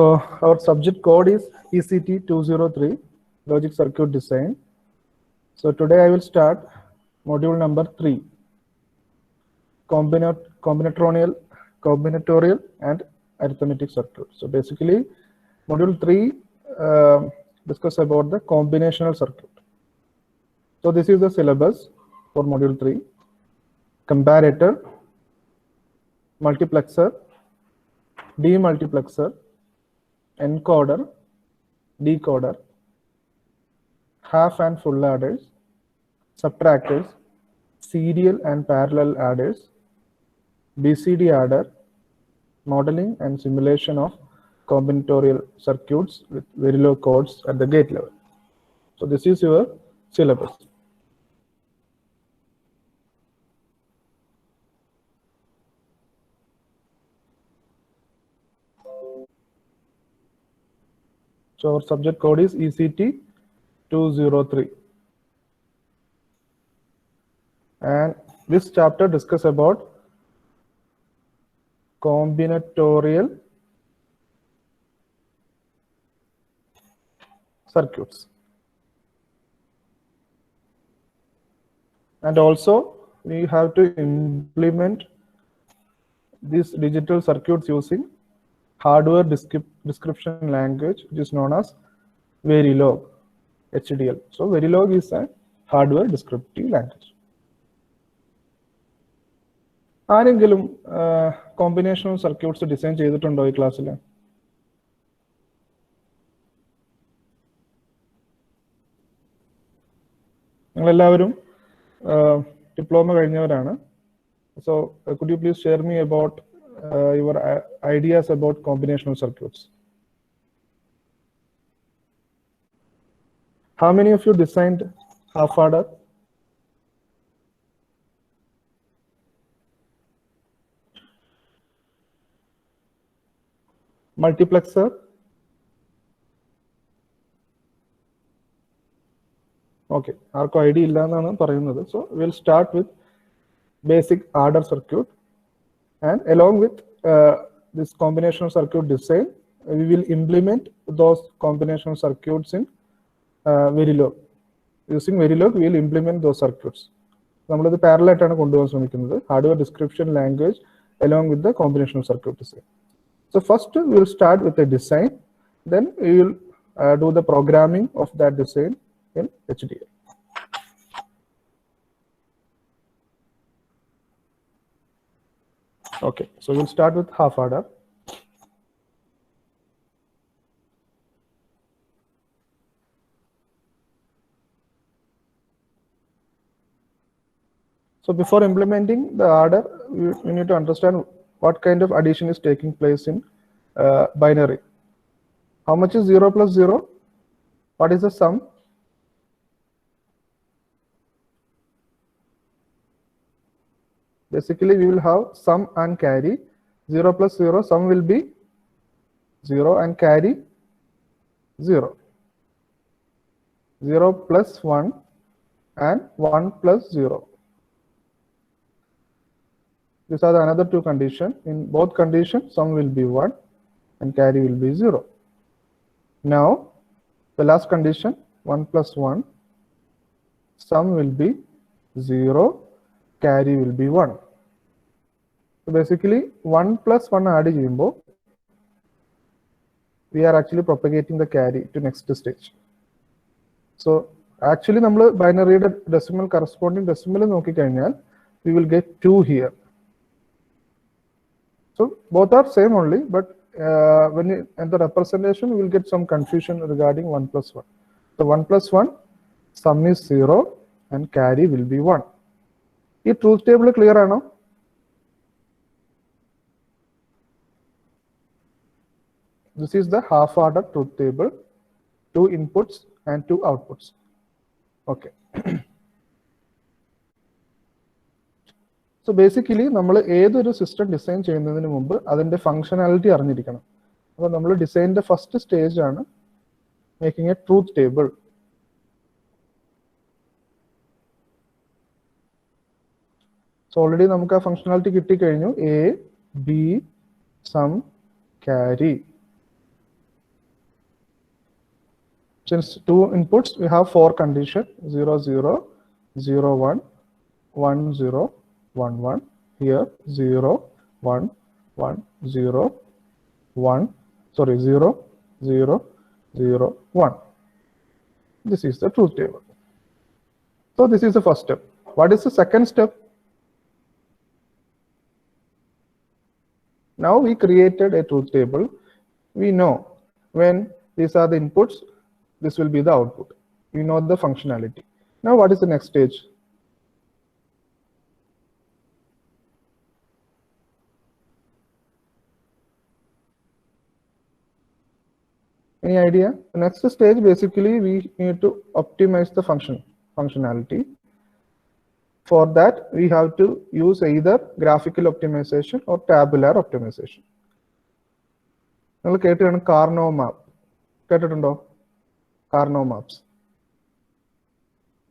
So our subject code is ECT 203, Logic Circuit Design. So today I will start module number 3, combinatorial and arithmetic circuit. So basically module 3 discuss about the combinational circuit. So this is the syllabus for module 3: comparator, multiplexer, demultiplexer, encoder, decoder, half and full adders, subtractors, serial and parallel adders, BCD adder, modeling and simulation of combinatorial circuits with very low codes at the gate level. So this is your syllabus. So our subject code is ECT 203. And this chapter discuss about combinatorial circuits. And also we have to implement these digital circuits using hardware description language, which is known as Verilog, HDL. So Verilog is a hardware descriptive language. ആരെങ്കിലും combinational circuits design ചെയ്തിട്ടുണ്ടോ ഈ ക്ലാസ്സിൽ? നിങ്ങളെല്ലാവരും diploma കഴിഞ്ഞവരാണ്. So could you please share me about your ideas about combinational circuits? How many of you designed half adder? Multiplexer? Okay, ആർക്കും idea ഇല്ല എന്നാണ് പറയുന്നത്. So we'll start with basic adder circuit, and along with this combinational circuit design, we will implement those combinational circuits in Verilog. Using Verilog, we will implement those circuits. നമ്മളത് parallel ആയിട്ടാണ് കൊണ്ടുപോകാൻ ശ്രമിക്കുന്നത്, hardware description language along with the combinational circuit design. So first we will start with the design, then we will do the programming of that design in HDL. Okay, so we'll start with half adder. So before implementing the adder, we need to understand what kind of addition is taking place in binary. How much is 0 plus 0? What is the sum? Basically, we will have sum and carry. 0 plus 0, sum will be 0 and carry 0. 0 plus 1 and 1 plus 0. These are the another two conditions. In both conditions, sum will be 1 and carry will be 0. Now, the last condition, 1 plus 1, sum will be 0, carry will be 1. So basically, 1 plus 1 add cheyumbo, we are actually propagating the carry to next stage. So actually, nammal binary decimal corresponding decimal nokki kayinal, we will get 2 here. So both are same only, but when you enter representation, we will get some confusion regarding 1 plus 1. So 1 plus 1, sum is 0 and carry will be 1. This truth table clear ano? This is the half adder truth table, 2 inputs and 2 outputs. Okay. So basically, നമ്മൾ ഏതൊരു system design ചെയ്യുന്നതിന് മുമ്പ് അതിന്റെ functionality അറിഞ്ഞിരിക്കണം. അപ്പോൾ നമ്മൾ ഡിസൈനിന്റെ first stage ആണ് making a truth table. So already നമുക്ക് ആ ഫംഗ്ഷനാലിറ്റി 'കിട്ടിക്കഴിഞ്ഞു. A B sum carry. Since 2 inputs, we have 4 condition 0 0 0 1 1 0 1 1. Here 0 1 1 0 1, sorry, 0 0 0 1. This is the truth table. So this is the first step. What is the second step? Now we created a truth table. We know when these are the inputs, this will be the output. We know the functionality. Now what is the next stage? Any idea? The next stage, basically, we need to optimize the functionality. For that, we have to use either graphical optimization or tabular optimization. നിങ്ങൾ കേട്ടിട്ടാണ് കാർനോ മാപ്പ് കേട്ടിട്ടുണ്ടോ? കാർനോ maps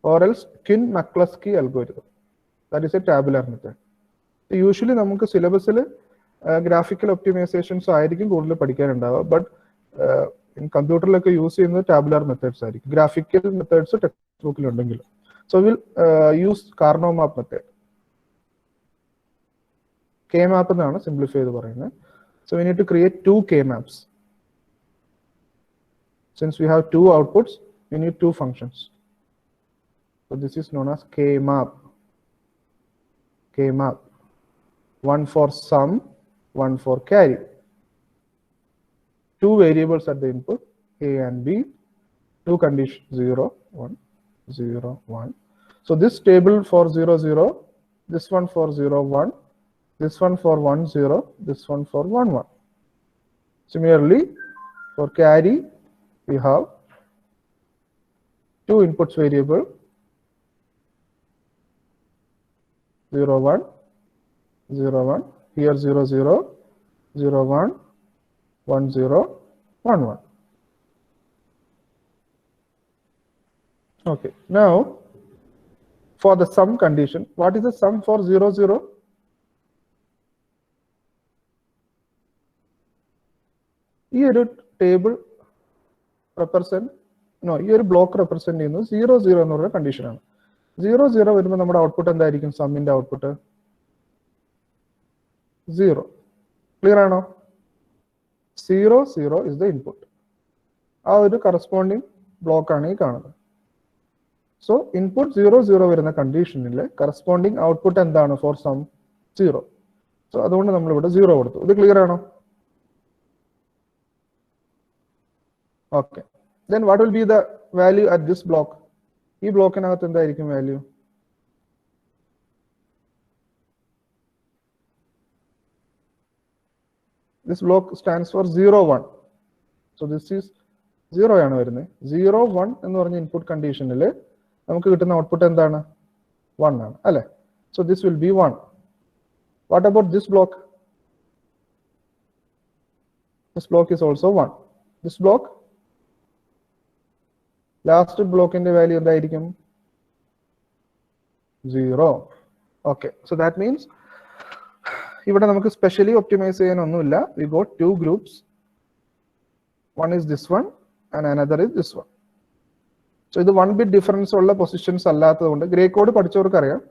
or else Quinn-McCluskey algorithm. That is a tabular method. So usually നമുക്ക് സിലബസിൽ graphical optimisations ആയിരിക്കും കൂടുതൽ പഠിക്കാനുണ്ടാവുക, but കമ്പ്യൂട്ടറിലൊക്കെ use ചെയ്യുന്നത് tabular methods ആയിരിക്കും. ഗ്രാഫിക്കൽ മെത്തേഡ്സ് ടെക്സ്റ്റ് ബുക്കിൽ ഉണ്ടെങ്കിലും. So will use Karnaugh map method. K map എന്നാണ് സിംപ്ലിഫൈ ചെയ്ത് പറയുന്നത്. So we need to create 2 K maps. Since we have 2 outputs, we need 2 functions. So this is known as K-map. K-map. One for sum, one for carry. 2 variables at the input, A and B. 2 conditions 0, 1, 0, 1. So this table for 0, 0, this one for 0, 1, this one for 1, 0, this one for 1, 1. Similarly, for carry, we have 2 inputs variable 0 1 0 1, here 0 0 0 1 1 0 1 1. Okay, now for the sum condition, what is the sum for 0 0? ഈ ഒരു table represent ഈ ഒരു block represent ചെയ്യുന്നത് 0 0 എന്ന് പറയുന്ന കണ്ടീഷനാണ്. 0 0 വരുമ്പോൾ നമ്മുടെ ഔട്ട്പുട്ട് എന്തായിരിക്കും? സമ്മിന്റെ ഔട്ട്പുട്ട് 0. ക്ലിയർ ആണോ? 0 0 ഇസ് ദ ഇൻപുട്ട്. ആ ഒരു കറസ്പോണ്ടിങ് ബ്ലോക്ക് ആണ് ഈ കാണുന്നത്. സോ ഇൻപുട്ട് 0 0 വരുന്ന കണ്ടീഷനിൽ കറസ്പോണ്ടിങ് ഔട്ട്പുട്ട് എന്താണ് ഫോർ സം? 0. സോ അതുകൊണ്ട് നമ്മൾ ഇവിടെ 0 കൊടുത്തു. ഇത് ക്ലിയർ ആണോ? Okay. Then what will be the value at this block? ഈ ബ്ലോക്കിനകത്ത് എന്തായിരിക്കും value? This block stands for 0 1. So this is 0 ആണ് വരുന്നത്. 0 1 എന്ന് പറഞ്ഞ ഇൻപുട്ട് കണ്ടീഷനിൽ നമുക്ക് കിട്ടുന്ന ഔട്ട്പുട്ട് എന്താണ്? 1 ആണ് അല്ലേ? So this will be 1. What about this block? This block is also 1. This block, last ബ്ലോക്കിന്റെ വാല്യൂ എന്തായിരിക്കും? 0. ഓക്കെ, സോ ദാറ്റ് മീൻസ് ഇവിടെ നമുക്ക് സ്പെഷ്യലി ഒപ്റ്റിമൈസ് ചെയ്യാനൊന്നുമില്ല. We got 2 groups. One is this one and another is this one. So ഇത് 1 bit difference ഉള്ള positions അല്ലാത്തതുകൊണ്ട് gray code പഠിച്ചവർക്ക് അറിയാം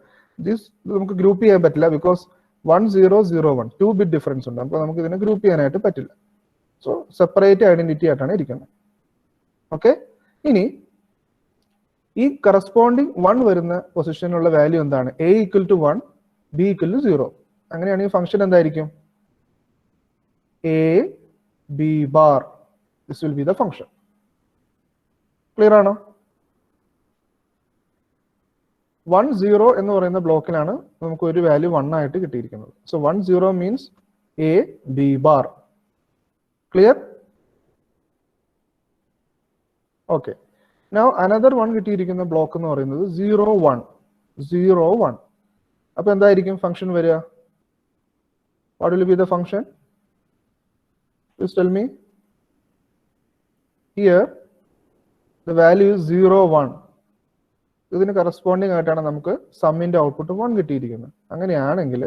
ദിസ് നമുക്ക് ഗ്രൂപ്പ് ചെയ്യാൻ പറ്റില്ല. ബിക്കോസ് 1 0 0 1 2 ബിറ്റ് ഡിഫറൻസ് ഉണ്ട്. അപ്പോൾ നമുക്ക് ഇതിനെ ഗ്രൂപ്പ് ചെയ്യാനായിട്ട് പറ്റില്ല. സോ സെപ്പറേറ്റ് ഐഡന്റിറ്റി ആയിട്ടാണ് ഇരിക്കുന്നത്. ഓക്കെ, ഇനി ഈ കറസ്പോണ്ടിങ് 1 വരുന്ന പൊസിഷനുള്ള വാല്യൂ എന്താണ്? A equal to 1, B equal to 0. അങ്ങനെയാണെങ്കിൽ ഫംഗ്ഷൻ എന്തായിരിക്കും? A B bar. This will be the function. Clear ആണോ? 1 0 എന്ന് പറയുന്ന ബ്ലോക്കിലാണ് നമുക്ക് ഒരു വാല്യൂ 1 ആയിട്ട് കിട്ടിയിരിക്കുന്നത്. So 1 0 means A B bar. Clear? Okay, now another one കിട്ടിയിരിക്കുന്ന ബ്ലോക്ക് എന്ന് പറയുന്നത് 0 1 0 1. അപ്പൊ എന്തായിരിക്കും ഫംഗ്ഷൻ വരിക? What will be the function? Please tell me. Here the value is 0 1. ഇതിന് കറസ്പോണ്ടിങ് ആയിട്ടാണ് നമുക്ക് സമ്മിന്റെ ഔട്ട്പുട്ട് 1 കിട്ടിയിരിക്കുന്നത്. അങ്ങനെയാണെങ്കിൽ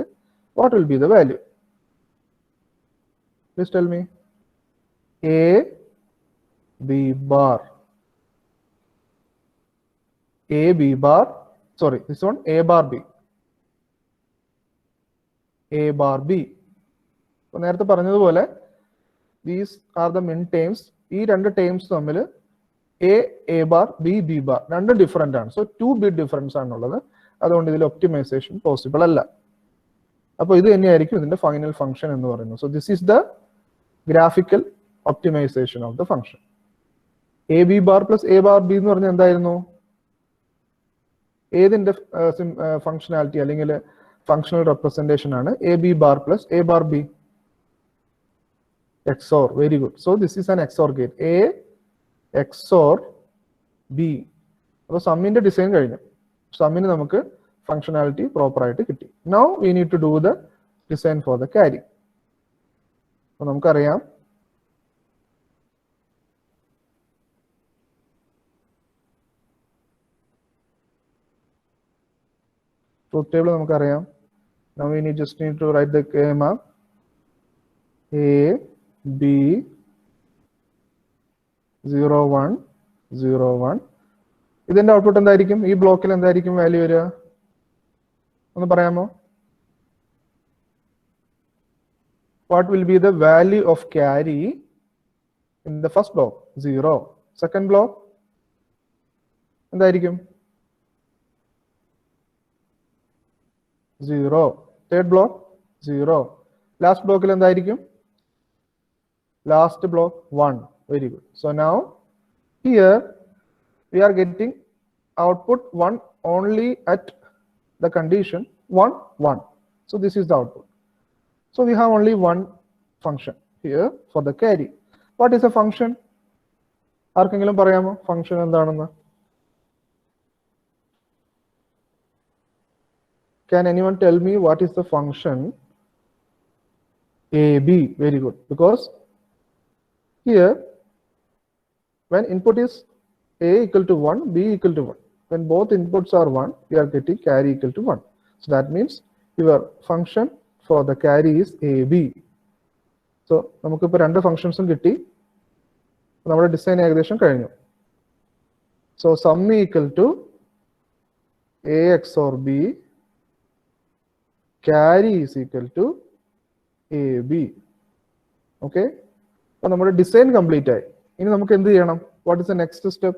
what will be the value? Please tell me. A B bar. A B bar, sorry, this one A bar B. A bar B. So നേരത്തെ പറഞ്ഞതുപോലെ these are the min terms. ഈ രണ്ട് terms തമ്മിൽ A bar, B bar രണ്ട് different ആണ്. So 2 bit difference ആണുള്ളത്. അതുകൊണ്ട് ഇതിൽ ഒപ്റ്റിമൈസേഷൻ പോസിബിൾ അല്ല. അപ്പോൾ ഇത് തന്നെയായിരിക്കും ഇതിന്റെ ഫൈനൽ ഫംഗ്ഷൻ എന്ന് പറയുന്നത്. So this is the graphical optimization of the function. A B bar plus A bar B എന്ന് പറഞ്ഞാൽ എന്തായിരുന്നു? ഏതിന്റെ ഫംഗ്ഷനാലിറ്റി അല്ലെങ്കിൽ ഫംഗ്ഷണൽ റെപ്രസെന്റേഷൻ ആണ് A B bar plus A bar B? XOR. Very good. So this is an XOR gate. A XOR B. അപ്പോൾ സമ്മിന്റെ design കഴിഞ്ഞു. സമ്മിന് നമുക്ക് functionality proper ആയിട്ട് കിട്ടി. Now we need to do the design for the carry. അപ്പോൾ നമുക്കറിയാം truth table നമുക്കറിയാം. Now we just need to write the map. A B 0 1 0 1. ഇതിന്റെ output എന്തായിരിക്കും? ഈ ബ്ലോക്കിൽ എന്തായിരിക്കും വാല്യൂ വരിക? ഒന്ന് പറയാമോ? What will be the value of carry in the first block? 0. Second block എന്തായിരിക്കും? 0. Third block 0. Last block എന്തായിരിക്കും? Last block 1. Very good. So now here we are getting output 1 only at the condition 1 1. So this is the output. So we have only one function here for the carry. What is a function? ആർക്കെങ്കിലും പറയാമോ function എന്താണെന്ന്? Can anyone tell me what is the function AB? Very good. Because here when input is A equal to 1, B equal to 1. When both inputs are 1, we are getting carry equal to 1. So that means your function for the carry is AB. So നമുക്കിപ്പോൾ രണ്ട് ഫംഗ്ഷൻസും കിട്ടി. നമ്മുടെ design ഏകദേശം കഴിഞ്ഞു. So sum equal to A XOR B, carry is equal to AB. Okay? അപ്പോൾ നമ്മുടെ design complete ആയി. ഇനി നമുക്ക് എന്ത് ചെയ്യണം? What is the next step?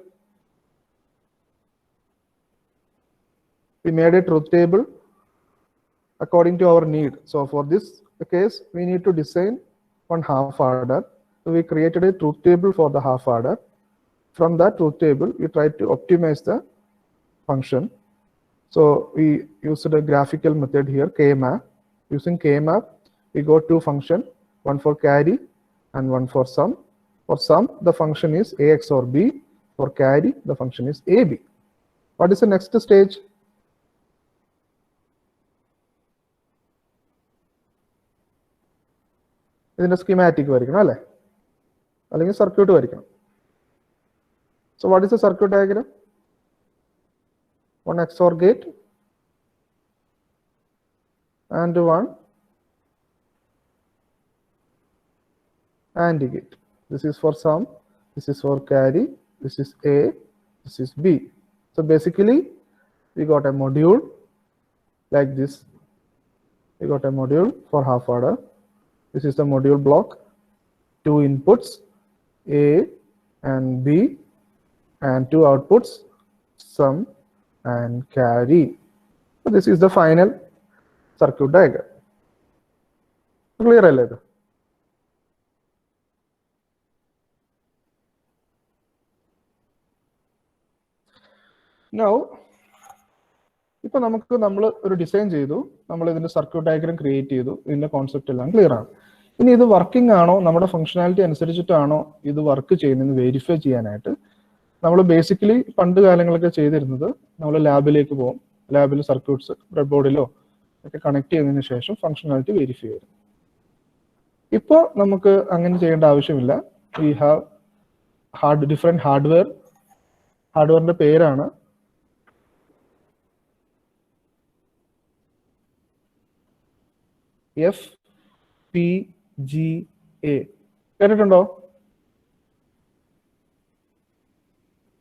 We made a truth table according to our need. So for this case, we need to design one half order. So we created a truth table for the half order. From that truth table, we tried to optimize the function. So we used a graphical method here, K-map. Using K-map, we got two functions, one for carry and one for sum. For sum, the function is A XOR B. For carry, the function is AB. What is the next stage? ഇതിന്റെ schematic വരയ്ക്കണം അല്ലേ? അല്ലെങ്കിൽ circuit വരയ്ക്കണം. So what is the circuit diagram? One XOR gate and one AND gate. This is for sum, this is for carry, this is A, this is B. So basically we got a module like this. We got a module for half order. This is the module block, two inputs A and B and two outputs sum and carry. So this is the final circuit diagram. Clear അല്ലേ ഇത്? Now ഇപ്പോൾ നമ്മൾ ഒരു design ചെയ്തു, നമ്മൾ ഇതിന്റെ circuit diagram create ചെയ്തു, ഇതിന്റെ കോൺസെപ്റ്റ് എല്ലാം ക്ലിയർ ആണ്. ഇനി ഇത് വർക്കിംഗ് ആണോ, നമ്മുടെ ഫംഗ്ഷനാലിറ്റി അനുസരിച്ചിട്ടാണോ ഇത് വർക്ക് ചെയ്യുന്നതെന്ന് വെരിഫൈ ചെയ്യാനായിട്ട് നമ്മൾ ബേസിക്കലി പണ്ട് കാലങ്ങളൊക്കെ ചെയ്തിരുന്നത്, നമ്മൾ ലാബിലേക്ക് പോകും, ലാബിൽ സർക്യൂട്ട്സ് ബ്രെഡ് ബോർഡിലോ ഒക്കെ കണക്ട് ചെയ്തതിനു ശേഷം ഫംഗ്ഷനാലിറ്റി വെരിഫൈ ചെയ്യും. ഇപ്പോൾ നമുക്ക് അങ്ങനെ ചെയ്യേണ്ട ആവശ്യമില്ല. വി ഹാവ് ഡിഫറെന്റ് ഹാർഡ്വെയറിന്റെ പേരാണ് FPGA. കേട്ടിട്ടുണ്ടോ?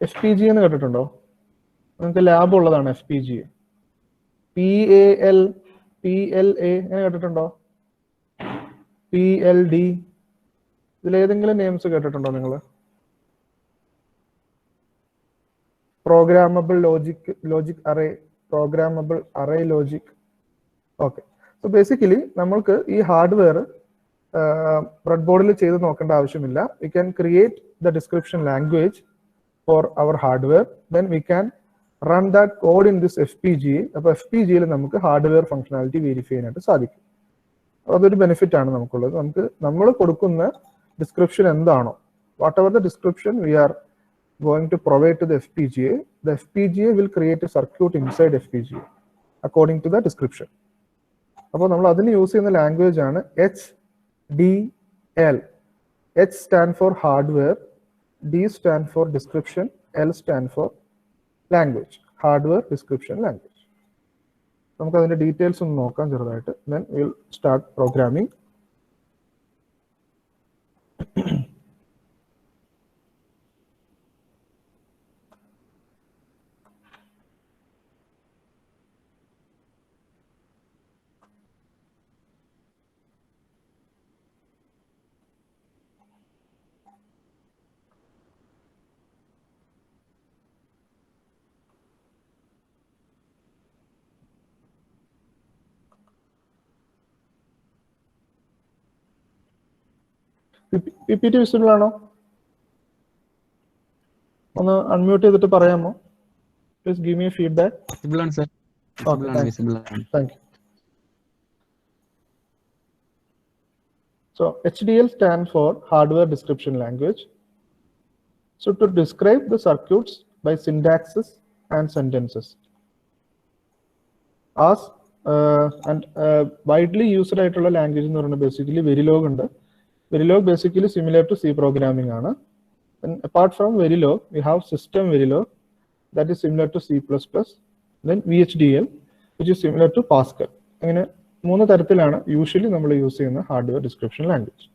FPGA എന്ന് കേട്ടിട്ടുണ്ടോ? നിങ്ങൾക്ക് ലാബ് ഉള്ളതാണ് FPGA. PLA അങ്ങനെ കേട്ടിട്ടുണ്ടോ? PLD ഇതിലേതെങ്കിലും നെയിംസ് കേട്ടിട്ടുണ്ടോ നിങ്ങൾ? Programmable logic array, programmable array logic. Okay, so basically നമ്മൾക്ക് ഈ ഹാർഡ്വെയർ ബ്രെഡ് ബോർഡിൽ ചെയ്ത് നോക്കേണ്ട ആവശ്യമില്ല. We can create the description language for our hardware, then we can run that code in this FPGA. അപ്പോൾ FPGA നമുക്ക് ഹാർഡ്വെയർ ഫംഗ്ഷനാലിറ്റി വെരിഫൈ ചെയ്യാനായിട്ട് സാധിക്കും. അതൊരു ബെനിഫിറ്റ് ആണ് നമുക്കുള്ളത്. നമ്മൾ കൊടുക്കുന്ന ഡിസ്ക്രിപ്ഷൻ എന്താണോ, whatever the description we are going to provide to the FPGA will create a circuit inside FPGA according to the description. അപ്പോൾ നമ്മൾ അതിന് യൂസ് ചെയ്യുന്ന ലാംഗ്വേജ് ആണ് HDL. H stand for hardware, D stand for description, L stand for language, hardware description language. നമുക്ക് അതിന്റെ details ഒന്ന് നോക്കാം ചെറുതായിട്ട്. then we'll start programming. PPT visible ആണോ? ഒന്ന് അൺമ്യൂട്ട് ചെയ്തിട്ട് പറയാമോ? Please give me feedback. Visible ആണ് സർ. വിസിബിൾ ആണ്. Thank you. So HDL stands for hardware description language. So to describe the circuits by syntaxes and sentences. As widely used ആയിട്ടുള്ള language എന്ന് പറയുന്നത് basically Verilog ഉണ്ട്. Verilog basically similar to C programming ആണ്. And apart from Verilog, we have system Verilog that is similar to C++. Then VHDL, which is similar to Pascal. അങ്ങനെ 3 തരത്തിലാണ് usually നമ്മൾ use ചെയ്യുന്ന hardware description language.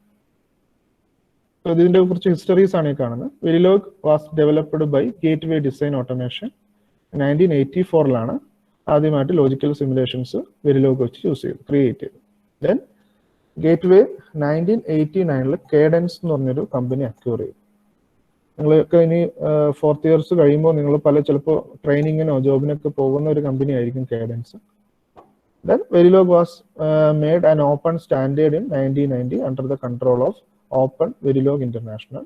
So ഇതിന്റെ കുറച്ച് histories ആണ് ഈ കാണുന്നത്. Verilog was developed by Gateway Design Automation 1984ലാണ് ആദ്യമായിട്ട് ലോജിക്കൽ സിമുലേഷൻസ് Verilog വെച്ച് യൂസ് ചെയ്തു, ക്രിയേറ്റ് ചെയ്തു. ദെൻ ഗേറ്റ്വേ 1989 കേഡൻസ് എന്ന് പറഞ്ഞൊരു കമ്പനി അക്യൂർ ചെയ്തു. നിങ്ങളൊക്കെ ഇനി 4th ഇയേഴ്സ് കഴിയുമ്പോൾ നിങ്ങൾ ചിലപ്പോൾ ട്രെയിനിങ്ങിനോ ജോബിനൊക്കെ പോകുന്ന ഒരു കമ്പനി ആയിരിക്കും cadence. Then Verilog was made an open standard in 1990 under the control of Open Verilog International.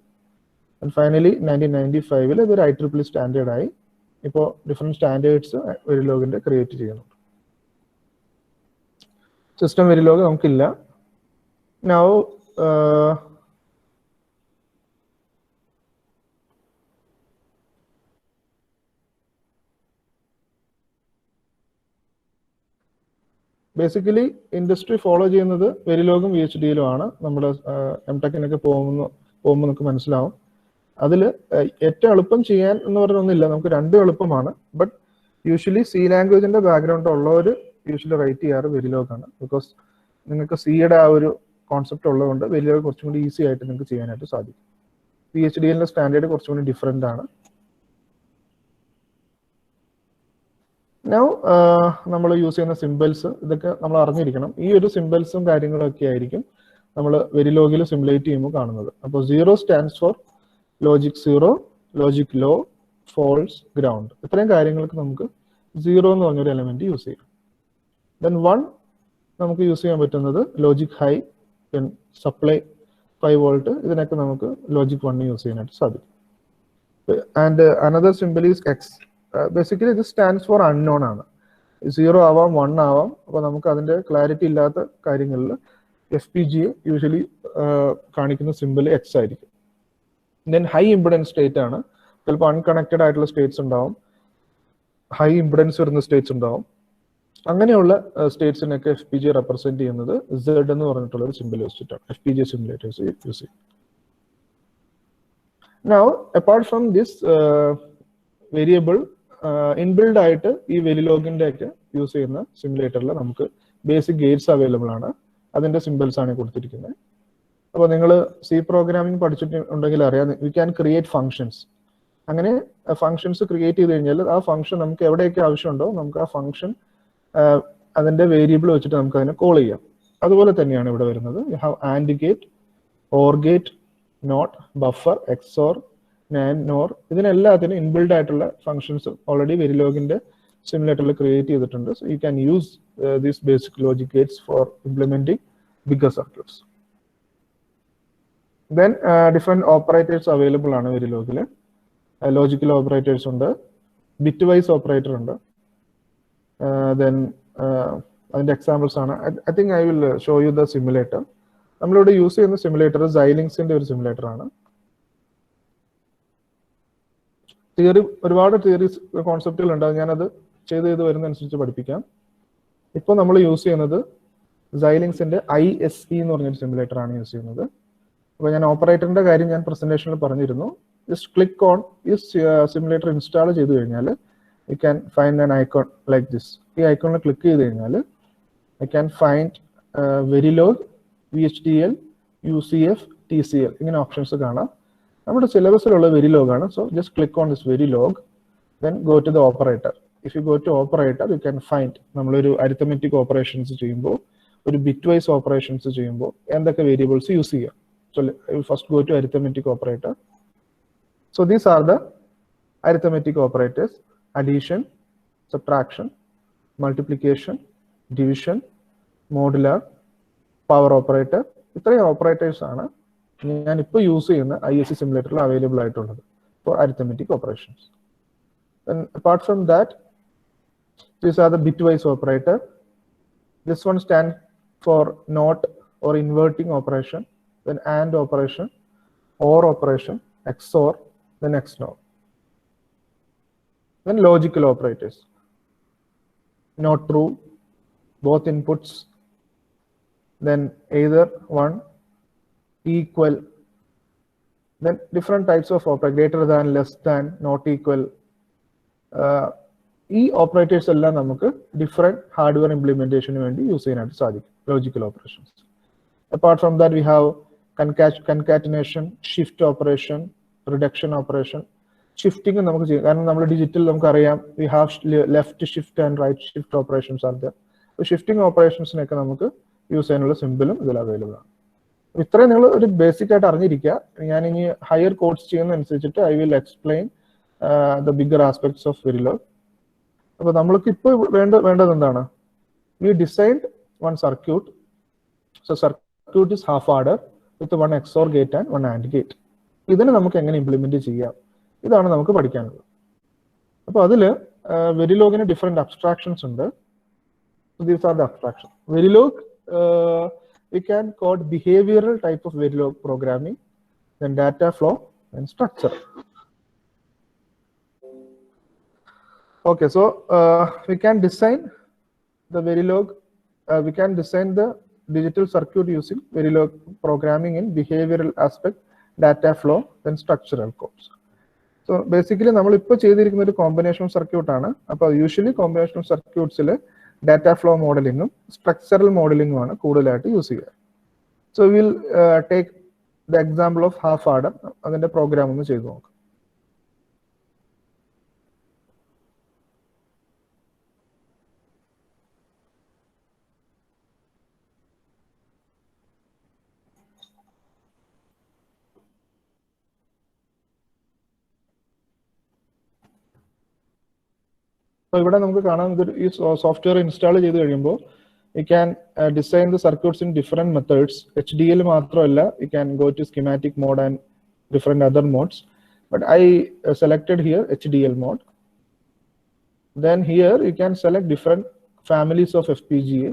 And finally 1995 ഇതൊരു IEEE സ്റ്റാൻഡേർഡ് ആയി. ഇപ്പോൾ ഡിഫറെന്റ് സ്റ്റാൻഡേർഡ്സ് വെരിലോഗിന്റെ ക്രിയേറ്റ് ചെയ്യുന്നുണ്ട്. സിസ്റ്റം വെരിലോഗ് നമുക്കില്ല. Now ബേസിക്കലി ഇൻഡസ്ട്രി ഫോളോ ചെയ്യുന്നത് വെരിലോഗും VHDLും ആണ്. നമ്മുടെ എംടെക്കിനൊക്കെ പോകുമ്പോൾ നമുക്ക് മനസ്സിലാവും. അതിൽ ഏറ്റവും എളുപ്പം ചെയ്യാൻ എന്ന് പറഞ്ഞൊന്നുമില്ല, നമുക്ക് രണ്ടും എളുപ്പമാണ്. ബട്ട് യൂഷ്വലി C ലാംഗ്വേജിന്റെ ബാക്ക്ഗ്രൗണ്ട് ഉള്ളവർ യൂഷ്വലി റൈറ്റ് ചെയ്യാറ് വെരിലോഗാണ്. ബിക്കോസ് നിങ്ങൾക്ക് സിയുടെ ആ ഒരു കോൺസെപ്റ്റ് ഉള്ളതുകൊണ്ട് വെരിലോഗ് കുറച്ചും കൂടി ഈസി ആയിട്ട് നിങ്ങൾക്ക് ചെയ്യാനായിട്ട് സാധിക്കും. VHDLന്റെ സ്റ്റാൻഡേർഡ് കുറച്ചും കൂടി ഡിഫറെന്റ് ആണ്. നൗ നമ്മൾ യൂസ് ചെയ്യുന്ന സിംബൽസ് ഇതൊക്കെ നമ്മൾ അറിഞ്ഞിരിക്കണം. ഈ ഒരു സിംബൽസും കാര്യങ്ങളൊക്കെ ആയിരിക്കും നമ്മൾ വെരിലോഗിൽ സിമുലേറ്റ് ചെയ്യുമ്പോൾ കാണുന്നത്. അപ്പോൾ 0 stands for logic 0, logic low, false, ground. ഇത്രയും കാര്യങ്ങൾക്ക് നമുക്ക് 0 എന്ന് പറഞ്ഞൊരു എലമെന്റ് യൂസ് ചെയ്യും. ദെൻ 1 നമുക്ക് യൂസ് ചെയ്യാൻ പറ്റുന്നത് logic high, then supply 5 volt, ഇതിനൊക്കെ നമുക്ക് ലോജിക് 1 യൂസ് ചെയ്യാനായിട്ട് സാധിക്കും. And another symbol is X. Basically ഇത് സ്റ്റാൻഡ്സ് ഫോർ അൺനോൺ ആണ്. 0 ആവാം 1 ആവാം. അപ്പോൾ നമുക്ക് അതിന്റെ ക്ലാരിറ്റി ഇല്ലാത്ത കാര്യങ്ങളിൽ FPGA യൂഷ്വലി കാണിക്കുന്ന സിംബൽ എക്സ് ആയിരിക്കും. ദെൻ ഹൈ ഇംപിഡൻസ് സ്റ്റേറ്റ് ആണ്. ചിലപ്പോൾ അൺകണക്റ്റഡ് ആയിട്ടുള്ള സ്റ്റേറ്റ്സ് ഉണ്ടാവും, ഹൈ ഇംപിഡൻസ് വരുന്ന സ്റ്റേറ്റ്സ് ഉണ്ടാവും. അങ്ങനെയുള്ള സ്റ്റേറ്റ്സിനൊക്കെ FPGA റെപ്രസെന്റ് ചെയ്യുന്നത് Z എന്ന് പറഞ്ഞിട്ടുള്ള ഒരു സിംബൽ വെച്ചിട്ടാണ് FPGA സിമുലേറ്റേഴ്സ് യൂസ് ചെയ്യും. Now apart from this variable, inbuilt ആയിട്ട് ഈ വെരിലോഗിന്റെ ഒക്കെ യൂസ് ചെയ്യുന്ന സിമുലേറ്ററിൽ നമുക്ക് ബേസിക് ഗേറ്റ്സ് അവൈലബിൾ ആണ്. അതിന്റെ സിംബൽസ് ആണ് കൊടുത്തിരിക്കുന്നത്. അപ്പോൾ നിങ്ങൾ C പ്രോഗ്രാമിംഗ് പഠിച്ചിട്ടുണ്ടെങ്കിൽ അറിയാം, വി ക്യാൻ ക്രിയേറ്റ് ഫങ്ഷൻസ്. അങ്ങനെ ഫങ്ഷൻസ് ക്രിയേറ്റ് ചെയ്ത് കഴിഞ്ഞാൽ ആ ഫംഗ്ഷൻ നമുക്ക് എവിടെയൊക്കെ ആവശ്യമുണ്ടോ നമുക്ക് ആ ഫംഗ്ഷൻ അതിന്റെ വേരിയബിൾ വെച്ചിട്ട് നമുക്ക് അതിനെ കോൾ ചെയ്യാം. അതുപോലെ തന്നെയാണ് ഇവിടെ വരുന്നത്. You have and gate, or gate, not, buffer, xor, nand, nor. ഇതിനെല്ലാത്തിനും ഇൻബിൽഡ് ആയിട്ടുള്ള ഫംഗ്ഷൻസ് ഓൾറെഡി വെരിലോഗിന്റെ സിമുലേറ്ററിൽ ക്രിയേറ്റ് ചെയ്തിട്ടുണ്ട്. So you can use these basic logic gates for implementing bigger circuits. Then different operators available ആണ് വെരിലോഗിൽ. Logical operators ഉണ്ട്, bit wise operator ഉണ്ട്. Then അതിന്റെ എക്സാമ്പിൾസ് ആണ്. I think I will show you the simulator. നമ്മളിവിടെ use ചെയ്യുന്ന simulator Xilinxന്റെ ഒരു സിമുലേറ്റർ ആണ്. തിയറി ഒരുപാട് തിയറീസ് കോൺസെപ്റ്റുകൾ ഉണ്ട്, ഞാനത് ചെയ്ത് വരുന്നതനുസരിച്ച് പഠിപ്പിക്കാം. ഇപ്പോൾ നമ്മൾ യൂസ് ചെയ്യുന്നത് Xilinxന്റെ ISE എന്ന് പറഞ്ഞൊരു സിമുലേറ്റർ ആണ് യൂസ് ചെയ്യുന്നത്. അപ്പോൾ ഞാൻ ഓപ്പറേറ്ററിന്റെ കാര്യം ഞാൻ പ്രസന്റേഷനിൽ പറഞ്ഞിരുന്നു. ജസ്റ്റ് ക്ലിക്ക് ഓൺ ഈ സിമുലേറ്റർ ഇൻസ്റ്റാൾ ചെയ്ത് കഴിഞ്ഞാൽ you can find an icon like this. ഈ ഐക്കോണിൽ ക്ലിക്ക് ചെയ്ത് കഴിഞ്ഞാൽ I can find Verilog, VHDL, UCF, TCL ഇങ്ങനെ ഓപ്ഷൻസ് കാണാം. നമ്മുടെ സിലബസിലുള്ള വെരിലോഗ് ആണ്. So just click on this Verilog, then go to the operator. If you go to operator you can find നമ്മളൊരു അരിത്തമെറ്റിക് ഓപ്പറേഷൻസ് ചെയ്യുമ്പോൾ, ഒരു ബിറ്റ് വൈസ് ഓപ്പറേഷൻസ് ചെയ്യുമ്പോൾ എന്തൊക്കെ വേരിയബിൾസ് യൂസ് ചെയ്യാം. So I will first go to arithmetic operator. So these are the arithmetic operators: addition, subtraction, multiplication, division, modular, power operator. ഇത്രയും operators ആണ് ഞാൻ ഇപ്പോൾ യൂസ് ചെയ്യുന്ന ISE സിമുലേറ്ററിൽ അവൈലബിൾ ആയിട്ടുള്ളത് for arithmetic operations. And apart from that, these are the bitwise operator. This one stands for not or inverting operation, then AND operation, OR operation, XOR, then XNOR. Then logical operators: not true, both inputs, then either, one, equal, then different types of operator, greater than, less than, not equal. ഈ operators എല്ലാം നമുക്ക് different hardware ഇംപ്ലിമെന്റേഷന് വേണ്ടി use ചെയ്യാനായിട്ട് സാധിക്കും, logical operations. Apart from that, we have concatenation, shift operation, reduction operation. Shifting നമുക്ക് ചെയ്യാം, കാരണം നമ്മൾ ഡിജിറ്റൽ നമുക്കറിയാം we have left shift and right shift operations are there. So shifting operationsനൊക്കെ നമുക്ക് യൂസ് ചെയ്യാനുള്ള സിമ്പിളും ഇതിൽ അവൈലബിൾ ആണ്. ഇത്രയും നിങ്ങൾ ഒരു ബേസിക് ആയിട്ട് അറിഞ്ഞിരിക്കുക. ഞാൻ ഇനി ഹയർ കോഴ്സ് ചെയ്യുന്നതനുസരിച്ചിട്ട് I will explain the bigger aspects of Verilog. അപ്പോൾ നമ്മൾക്ക് ഇപ്പോൾ വേണ്ടത് എന്താണ്? We designed one circuit. So circuit is half order with one XOR gate and one AND gate. ഇതിനെ നമുക്ക് എങ്ങനെ ഇംപ്ലിമെന്റ് ചെയ്യാം, ഇതാണ് നമുക്ക് പഠിക്കാനുള്ളത്. അപ്പോൾ അതിൽ വെരിലോഗിന് ഡിഫറെന്റ് അബ്സ്ട്രാക്ഷൻസ് ഉണ്ട്. These are the abstractions. Verilog, we can call behavioral type of Verilog programming, then data flow and structure. Okay, so we can design the Verilog, we can design the digital circuit using Verilog programming in behavioral aspect, data flow, then structural codes. So basically നമ്മൾ ഇപ്പോൾ ചെയ്തിരിക്കുന്ന ഒരു combination circuit ആണ്. അപ്പോൾ usually combination സർക്യൂട്ട്സിൽ data flow മോഡലിങ്ങും structural മോഡലിങ്ങും ആണ് കൂടുതലായിട്ട് യൂസ് ചെയ്യുക. So will take the example of half adder. അതിന്റെ പ്രോഗ്രാം ഒന്ന് ചെയ്തു നോക്കാം. അപ്പോൾ ഇവിടെ നമുക്ക് കാണാം, ഈ സോഫ്റ്റ്വെയർ ഇൻസ്റ്റാൾ ചെയ്ത് കഴിയുമ്പോൾ you can design the circuits in different methods. HDL മാത്രമല്ല, you can go to schematic mode and different other modes, but I selected here HDL mode. Then here you can select different families of FPGA.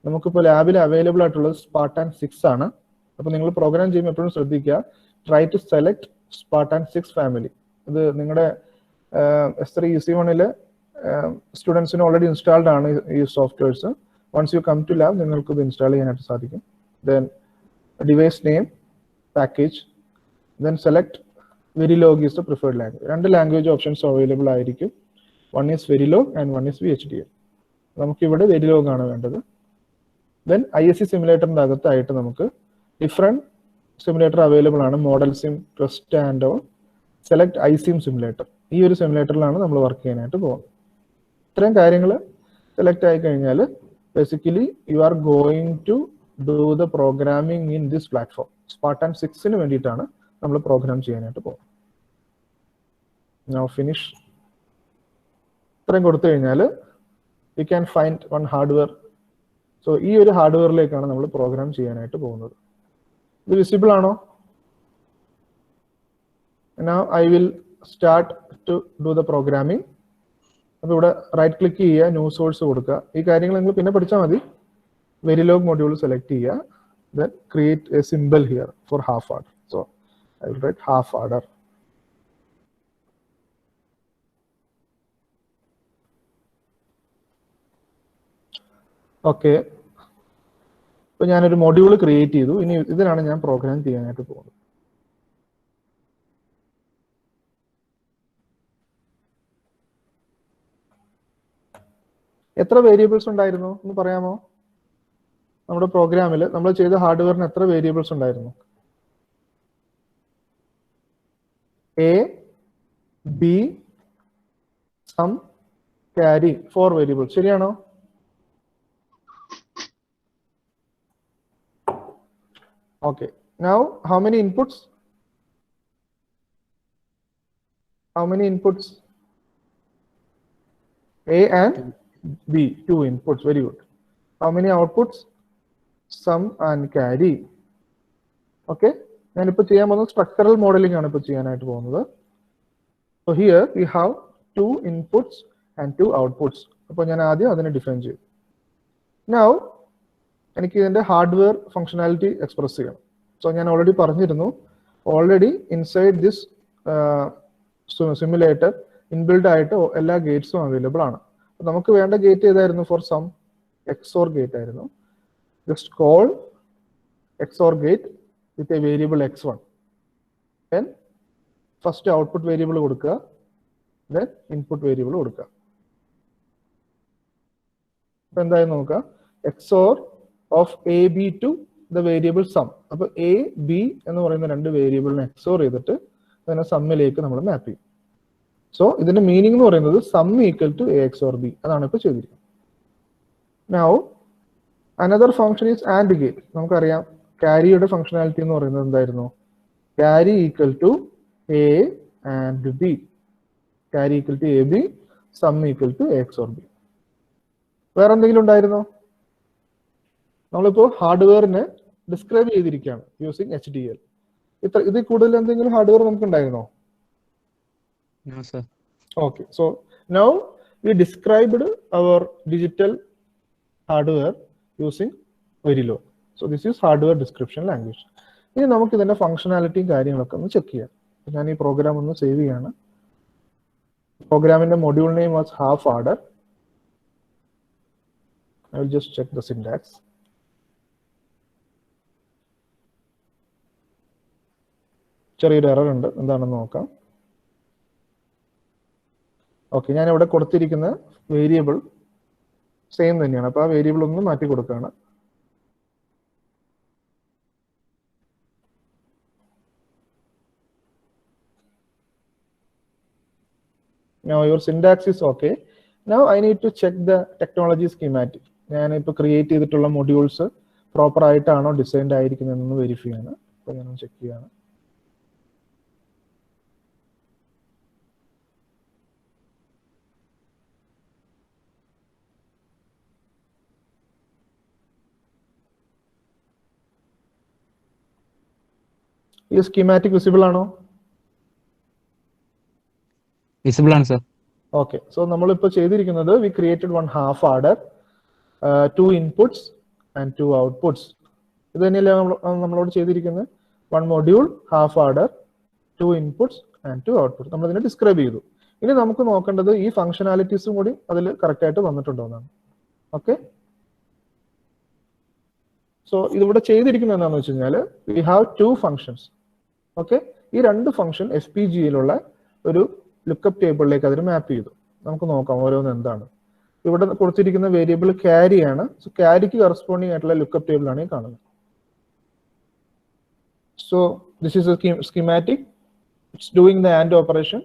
നമുക്കിപ്പോൾ ലാബിൽ available ആയിട്ടുള്ളത് Spartan 6 ആണ്. അപ്പോൾ നിങ്ങൾ programme ചെയ്യുമ്പോൾ എപ്പോഴും ശ്രദ്ധിക്കുക, try to select Spartan 6 family. ഇത് നിങ്ങളുടെ S3 EC1 സ്റ്റുഡൻസിന് ഓൾറെഡി ഇൻസ്റ്റാൾഡ് ആണ് ഈ softwares. Once you come to lab നിങ്ങൾക്ക് ഇത് ഇൻസ്റ്റാൾ ചെയ്യാനായിട്ട് സാധിക്കും. Then device name, package, then select Verilog is the preferred language. രണ്ട് ലാംഗ്വേജ് ഓപ്ഷൻസ് അവൈലബിൾ ആയിരിക്കും. One is Verilog and one is VHDL. നമുക്കിവിടെ വെരിലോഗ് ആണ് വേണ്ടത്. ദെൻ ISE സിമുലേറ്ററിൻ്റെ അകത്തായിട്ട് നമുക്ക് ഡിഫറെൻറ്റ് സിമുലേറ്റർ അവൈലബിൾ ആണ്. Model sim, trust and on, select ICM simulator. ഈ ഒരു സിമുലേറ്ററിലാണ് നമ്മൾ വർക്ക് ചെയ്യാനായിട്ട് പോകുന്നത്. ഇത്രയും കാര്യങ്ങൾ സെലക്ട് ആയി കഴിഞ്ഞാൽ basically you are going to do the programming in this platform. Spartan 6 വേണ്ടിയിട്ടാണ് നമ്മൾ പ്രോഗ്രാം ചെയ്യാനായിട്ട് പോകുന്നത്. Now finish. ഇത്രയും കൊടുത്തു കഴിഞ്ഞാൽ you can find one hardware. സോ ഈ ഒരു ഹാർഡ്വെയറിലേക്കാണ് നമ്മൾ പ്രോഗ്രാം ചെയ്യാനായിട്ട് പോകുന്നത്. ഇത് വിസിബിൾ ആണോ? Now I will start to do the programming. അപ്പോൾ ഇവിടെ റൈറ്റ് ക്ലിക്ക് ചെയ്യുക, ന്യൂ സോഴ്സ് കൊടുക്കുക. ഈ കാര്യങ്ങൾ നിങ്ങൾ പിന്നെ പഠിച്ചാൽ മതി. വെരിലോഗ് മൊഡ്യൂൾ സെലക്ട് ചെയ്യുക, then create a symbol here for half order. So I will write half order. Okay, അപ്പോൾ ഞാനൊരു മൊഡ്യൂൾ ക്രിയേറ്റ് ചെയ്തു. ഇനി ഇതിനാണ് ഞാൻ പ്രോഗ്രാം ചെയ്യാനായിട്ട് പോകുന്നത്. എത്ര വേരിയബിൾസ് ഉണ്ടായിരുന്നു എന്ന് പറയാമോ? നമ്മുടെ പ്രോഗ്രാമിൽ നമ്മൾ ചെയ്ത ഹാർഡ്വെയറിന് എത്ര വേരിയബിൾസ് ഉണ്ടായിരുന്നു? A, B, sum, carry, 4 variables. ശരിയാണോ? Okay, now how many inputs? How many inputs? A and B, 2 inputs. Very good. How many outputs? Sum and carry. Okay, ഞാനിപ്പോൾ ചെയ്യാൻ പോകുന്നത് സ്ട്രക്ചറൽ മോഡലിംഗ് ആണ് ഇപ്പോൾ ചെയ്യാനായിട്ട് പോകുന്നത്. So here we have 2 inputs and 2 outputs. അപ്പോൾ ഞാൻ ആദ്യം അതിനെ ഡിഫൈൻ ചെയ്യും. Now എനിക്ക് ഇതിന്റെ ഹാർഡ്വെയർ ഫംഗ്ഷനാലിറ്റി എക്സ്പ്രസ് ചെയ്യണം. സോ ഞാൻ ഓൾറെഡി പറഞ്ഞിരുന്നു, already inside this simulator inbuilt ആയിട്ട് എല്ലാ ഗേറ്റ്സും അവൈലബിൾ ആണ്. നമുക്ക് വേണ്ട ഗേറ്റ് ഏതായിരുന്നു? ഫോർ സം XOR ഗേറ്റ് ആയിരുന്നു. Just call XOR gate with a variable x1. Then first output variable കൊടുക്കുക, ദെൻ ഇൻപുട്ട് വേരിയബിൾ കൊടുക്കുക. അപ്പൊ എന്തായാലും നോക്കുക, XOR of A B to the variable sum. അപ്പൊ എ ബി എന്ന് പറയുന്ന 2 വേരിയബിളിനെ XOR ചെയ്തിട്ട് അതിനെ സമ്മിലേക്ക് നമ്മൾ മാപ്പ് ചെയ്യും. സോ ഇതിന്റെ മീനിങ് എന്ന് പറയുന്നത് sum equal to A XOR B. അതാണ് ഇപ്പോൾ ചെയ്തിരിക്കുന്നത്. Now another function is and gate. നമുക്കറിയാം ക്യാരിയുടെ ഫംഗ്ഷനാലിറ്റി എന്ന് പറയുന്നത് എന്തായിരുന്നു? Carry equal to A and B. Carry equal to A B, sum equal to A XOR B. വേറെ എന്തെങ്കിലും ഉണ്ടായിരുന്നോ? നമ്മളിപ്പോൾ ഹാർഡ്വെയറിനെ ഡിസ്ക്രൈബ് ചെയ്തിരിക്കുകയാണ് യൂസിങ് HDL. ഇതിൽ കൂടുതൽ എന്തെങ്കിലും ഹാർഡ്വെയർ നമുക്ക് ഉണ്ടായിരുന്നോ? No, sir. Okay, so now we described our digital hardware using Verilog. So this is hardware description language. ഇനി നമുക്ക് ഇതിന്റെ ഫംഗ്ഷനാലിറ്റിയും കാര്യങ്ങളൊക്കെ ഒന്ന് ചെക്ക് ചെയ്യാം. ഞാൻ ഈ പ്രോഗ്രാം ഒന്ന് സേവ് ചെയ്യാണ്. പ്രോഗ്രാമിന്റെ module name was half order. I will just check the syntax. ചെറിയൊരു എറർ ഉണ്ട്, എന്താണെന്ന് നോക്കാം. ഓക്കെ, ഞാൻ ഇവിടെ കൊടുത്തിരിക്കുന്ന വേരിയബിൾ സെയിം തന്നെയാണ്. അപ്പൊ ആ വേരിയബിൾ ഒന്ന് മാറ്റി കൊടുക്കുകയാണ്. Now your syntax is okay. Now I need to check the technology schematic. ഞാൻ ഇപ്പോൾ ക്രിയേറ്റ് ചെയ്തിട്ടുള്ള മൊഡ്യൂൾസ് പ്രോപ്പർ ആയിട്ടാണോ ഡിസൈൻഡ് ആയിരിക്കുന്നതെന്ന് വെരിഫൈ ചെയ്യാണ്. അപ്പോൾ ഞാൻ ചെക്ക് ചെയ്യാണ്. ഈ സ്കീമാറ്റിക് വിസിബിൾ ആണോ? വിസിബിൾ ആണ് സർ. ഓക്കെ, സോ നമ്മളിപ്പോൾ ചെയ്തിരിക്കുന്നത് V created one half order, 2 inputs and 2 outputs. ഇത് തന്നെയല്ലേ നമ്മളോട് ചെയ്തിരിക്കുന്നത്? 1 module, half order, 2 inputs and 2 outputs. നമ്മൾ ഇതിനെ ഡിസ്ക്രൈബ് ചെയ്തു. ഇനി നമുക്ക് നോക്കേണ്ടത് ഈ ഫംഗ്ഷനാലിറ്റീസും കൂടി അതിൽ കറക്റ്റ് ആയിട്ട് വന്നിട്ടുണ്ടോ എന്നാണ്. ഓക്കെ, സോ ഇതിവിടെ ചെയ്തിരിക്കുന്നത് എന്താണെന്ന് വെച്ച് കഴിഞ്ഞാൽ വി ഹാവ് 2 ഫംഗ്ഷൻസ്. ഓക്കെ, ഈ 2 ഫംഗ്ഷൻ FPGAയിലുള്ള ഒരു ലുക്കപ്പ് ടേബിളിലേക്ക് അതിന് മാപ്പ് ചെയ്തു. നമുക്ക് നോക്കാം ഓരോന്ന് എന്താണ്. ഇവിടെ കൊടുത്തിരിക്കുന്ന വേരിയബിൾ ക്യാരി ആണ്. സോ ക്യാരിക്ക് കറസ്പോണ്ടിങ് ആയിട്ടുള്ള ലുക്കപ്പ് ടേബിൾ ആണ് ഈ കാണുന്നത്. So this is A schematic. It's doing the AND operation.